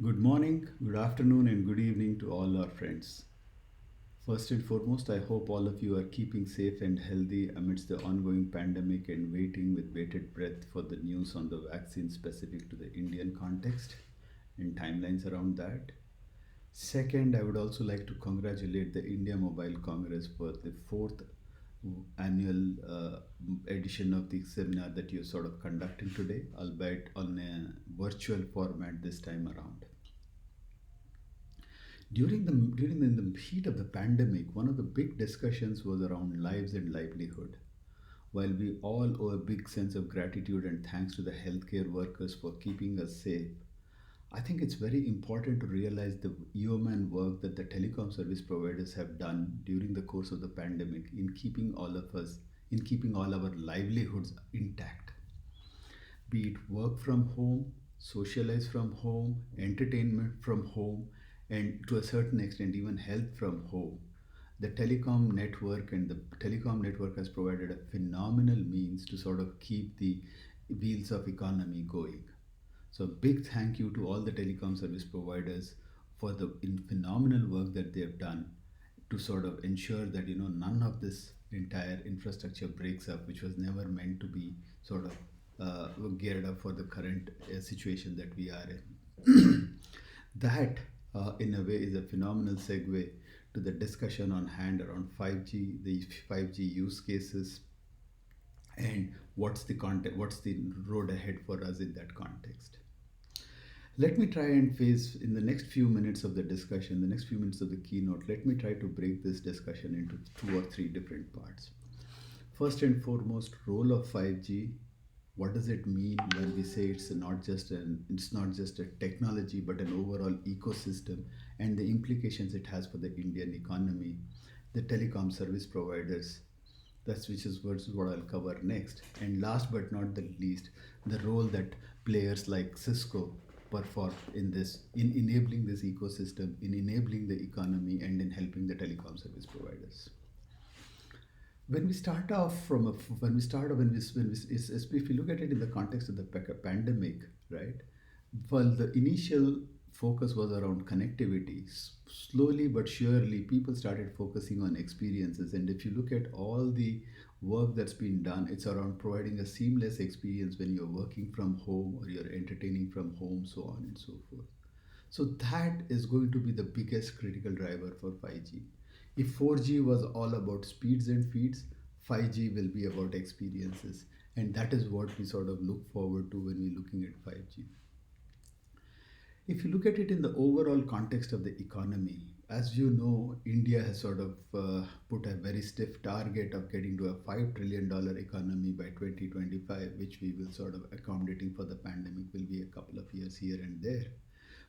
Good morning, good afternoon, and good evening to all our friends. First and foremost, I hope all of you are keeping safe and healthy amidst the ongoing pandemic and waiting with bated breath for the news on the vaccine specific to the Indian context and timelines around that. Second, I would also like to congratulate the India Mobile Congress for the fourth annual edition of the seminar that you're sort of conducting today, albeit on a virtual format this time around. In the heat of the pandemic, one of the big discussions was around lives and livelihood. While we all owe a big sense of gratitude and thanks to the healthcare workers for keeping us safe, I think it's very important to realize the yeoman work that the telecom service providers have done during the course of the pandemic in keeping all our livelihoods intact, be it work from home, socialize from home, entertainment from home, and to a certain extent, even health from home. The telecom network has provided a phenomenal means to sort of keep the wheels of economy going. So, big thank you to all the telecom service providers for the phenomenal work that they have done to sort of ensure that none of this entire infrastructure breaks up, which was never meant to be sort of geared up for the current situation that we are in. That, in a way, is a phenomenal segue to the discussion on hand around 5G, the 5G use cases, and what's the road ahead for us in that context. Let me try and phase in the next few minutes of the discussion, the next few minutes of the keynote. Let me try to break this discussion into two or three different parts. First and foremost, role of 5G. What does it mean when we say it's not just a technology but an overall ecosystem, and the implications it has for the Indian economy, the telecom service providers. That's which is what I'll cover next. And last but not the least, the role that players like Cisco perform in enabling this ecosystem, in enabling the economy, and in helping the telecom service providers. When we start off from a, when we start when we if we look at it in the context of the pandemic, right? Well, the initial focus was around connectivity. Slowly but surely, people started focusing on experiences. And if you look at all the work that's been done, it's around providing a seamless experience when you're working from home or you're entertaining from home, so on and so forth. So that is going to be the biggest critical driver for 5G. If 4G was all about speeds and feeds, 5G will be about experiences. And that is what we sort of look forward to when we're looking at 5G. If you look at it in the overall context of the economy, as you know, India has sort of put a very stiff target of getting to a $5 trillion economy by 2025, which we will sort of accommodating for the pandemic will be a couple of years here and there.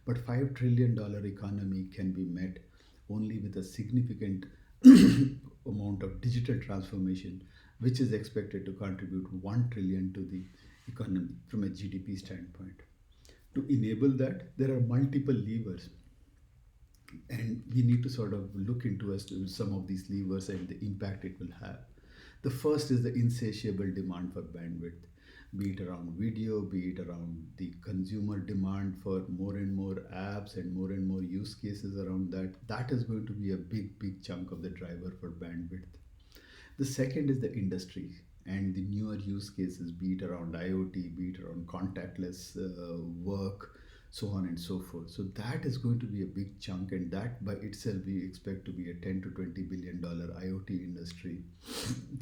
But $5 trillion economy can be met only with a significant amount of digital transformation, which is expected to contribute 1 trillion to the economy from a GDP standpoint. To enable that, there are multiple levers, and we need to sort of look into as to some of these levers and the impact it will have. The first is the insatiable demand for bandwidth, be it around video, be it around the consumer demand for more and more apps and more use cases around that. That is going to be a big chunk of the driver for bandwidth. The second is the industry and the newer use cases, be it around IoT, be it around contactless work, so on and so forth. So that is going to be a big chunk, and that by itself we expect to be a 10 to $20 billion IoT industry,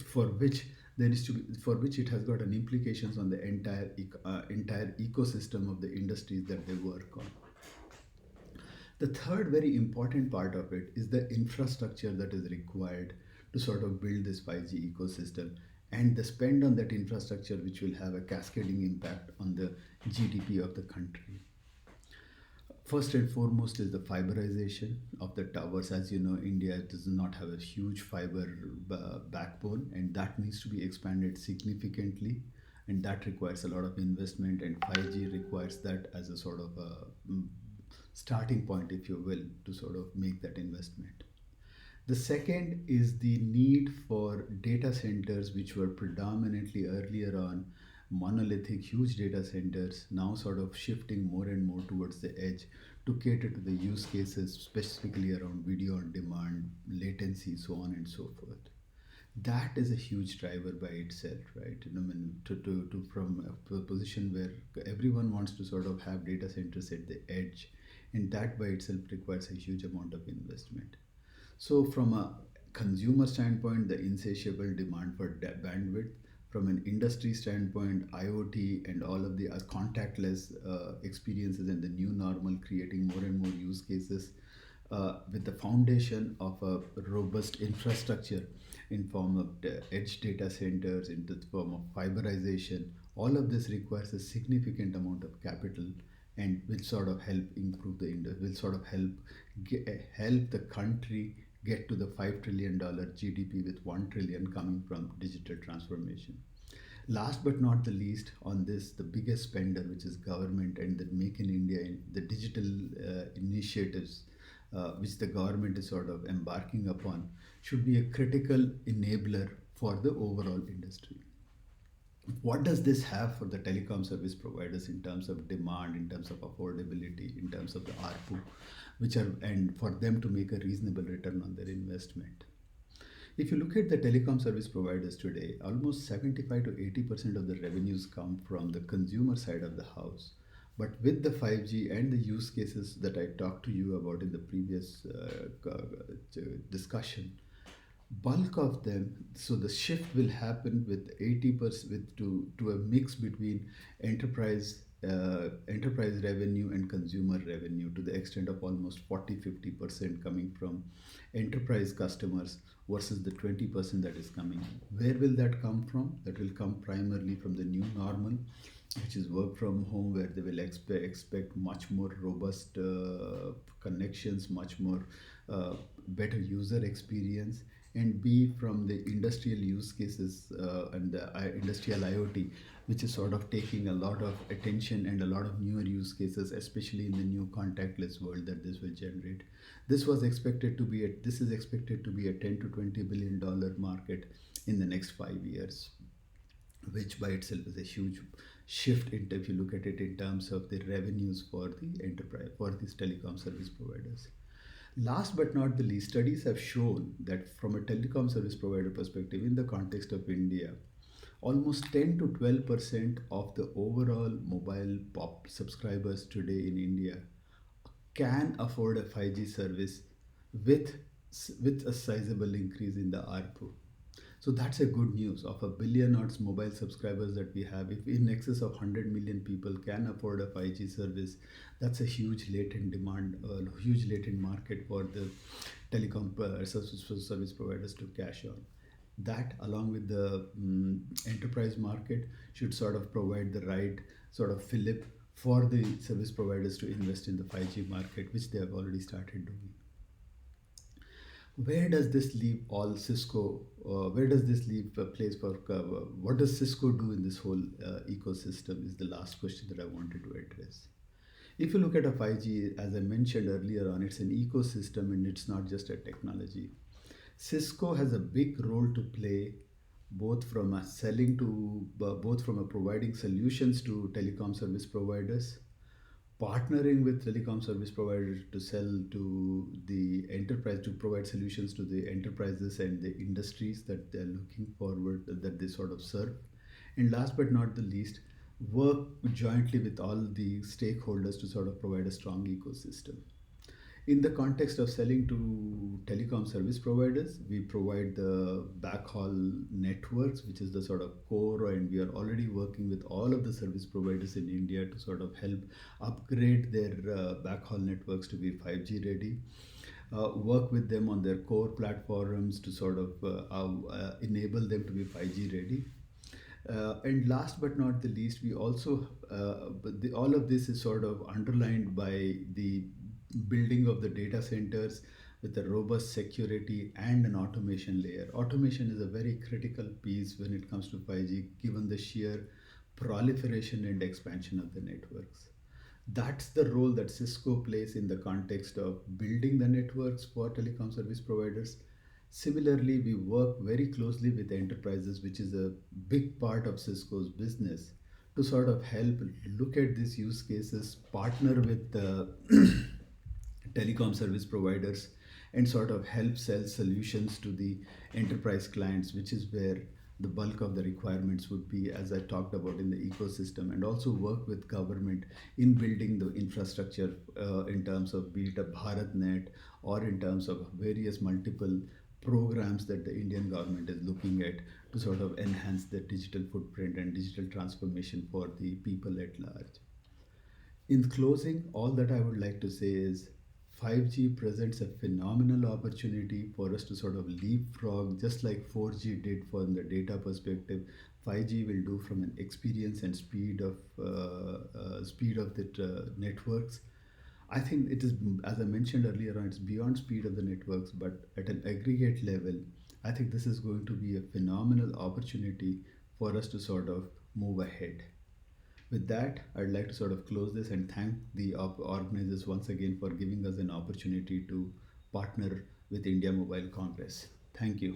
for which for which it has got an implications on the entire ecosystem of the industries that they work on. The third very important part of it is the infrastructure that is required to sort of build this 5G ecosystem, and the spend on that infrastructure, which will have a cascading impact on the GDP of the country. First and foremost is the fiberization of the towers. As you know, India does not have a huge fiber backbone, and that needs to be expanded significantly. And that requires a lot of investment, and 5G requires that as a sort of a starting point, if you will, to sort of make that investment. The second is the need for data centers, which were predominantly earlier on monolithic, huge data centers, now sort of shifting more and more towards the edge to cater to the use cases, specifically around video on demand, latency, so on and so forth. That is a huge driver by itself, right? I mean, to from a position where everyone wants to sort of have data centers at the edge, and that by itself requires a huge amount of investment. So, from a consumer standpoint, the insatiable demand for bandwidth. From an industry standpoint, IoT and all of the contactless experiences and the new normal, creating more and more use cases with the foundation of a robust infrastructure in form of edge data centers, in the form of fiberization. All of this requires a significant amount of capital and will sort of help improve the industry, will sort of help the country get to the $5 trillion GDP with 1 trillion coming from digital transformation. Last but not the least, on this, the biggest spender, which is government and the Make in India, the digital initiatives which the government is sort of embarking upon, should be a critical enabler for the overall industry. What does this have for the telecom service providers in terms of demand, in terms of affordability, in terms of the ARPU, which are, and for them to make a reasonable return on their investment? If you look at the telecom service providers today, almost 75 to 80% of the revenues come from the consumer side of the house. But with the 5G and the use cases that I talked to you about in the previous discussion, bulk of them, so the shift will happen with 80% to a mix between enterprise enterprise revenue and consumer revenue, to the extent of almost 40-50% coming from enterprise customers versus the 20% that is coming. Where will that come from? That will come primarily from the new normal, which is work from home, where they will expect much more robust connections, much more better user experience, and B, from the industrial use cases and the industrial IoT, which is sort of taking a lot of attention and a lot of newer use cases, especially in the new contactless world that this will generate. This is expected to be a $10 to $20 billion market in the next 5 years, which by itself is a huge shift if you look at it in terms of the revenues for the enterprise, for these telecom service providers. Last but not the least, studies have shown that from a telecom service provider perspective, in the context of India, almost 10 to 12% of the overall mobile pop subscribers today in India can afford a 5G service with with a sizable increase in the ARPU. So that's a good news. Of a billion odds mobile subscribers that we have, if in excess of 100 million people can afford a 5G service, that's a huge latent demand, a huge latent market for the telecom service providers to cash on. That, along with the enterprise market, should sort of provide the right sort of fillip for the service providers to invest in the 5G market, which they have already started doing. Where does this leave all Cisco? Where does this leave a place for? What does Cisco do in this whole ecosystem? Is the last question that I wanted to address. If you look at a 5G, as I mentioned earlier on, it's an ecosystem and it's not just a technology. Cisco has a big role to play, both from a both from a providing solutions to telecom service providers, partnering with telecom service providers to sell to the enterprise, to provide solutions to the enterprises and the industries that they're looking forward, that they sort of serve. And last but not the least, work jointly with all the stakeholders to sort of provide a strong ecosystem. In the context of selling to telecom service providers, we provide the backhaul networks, which is the sort of core, and we are already working with all of the service providers in India to sort of help upgrade their backhaul networks to be 5G ready. Work with them on their core platforms to sort of enable them to be 5G ready. And last but not the least, we also, all of this is sort of underlined by the building of the data centers with a robust security and an automation layer. Automation is a very critical piece when it comes to 5G, given the sheer proliferation and expansion of the networks. That's the role that Cisco plays in the context of building the networks for telecom service providers. Similarly, we work very closely with enterprises, which is a big part of Cisco's business, to sort of help look at these use cases, partner with telecom service providers, and sort of help sell solutions to the enterprise clients, which is where the bulk of the requirements would be, as I talked about, in the ecosystem, and also work with government in building the infrastructure in terms of be it a BharatNet or in terms of various multiple programs that the Indian government is looking at to sort of enhance the digital footprint and digital transformation for the people at large. In closing, all that I would like to say is 5G presents a phenomenal opportunity for us to sort of leapfrog, just like 4G did from the data perspective. 5G will do from an experience and speed of the networks. I think it is, as I mentioned earlier on, it's beyond speed of the networks, but at an aggregate level, I think this is going to be a phenomenal opportunity for us to sort of move ahead. With that, I'd like to sort of close this and thank the organizers once again for giving us an opportunity to partner with India Mobile Congress. Thank you.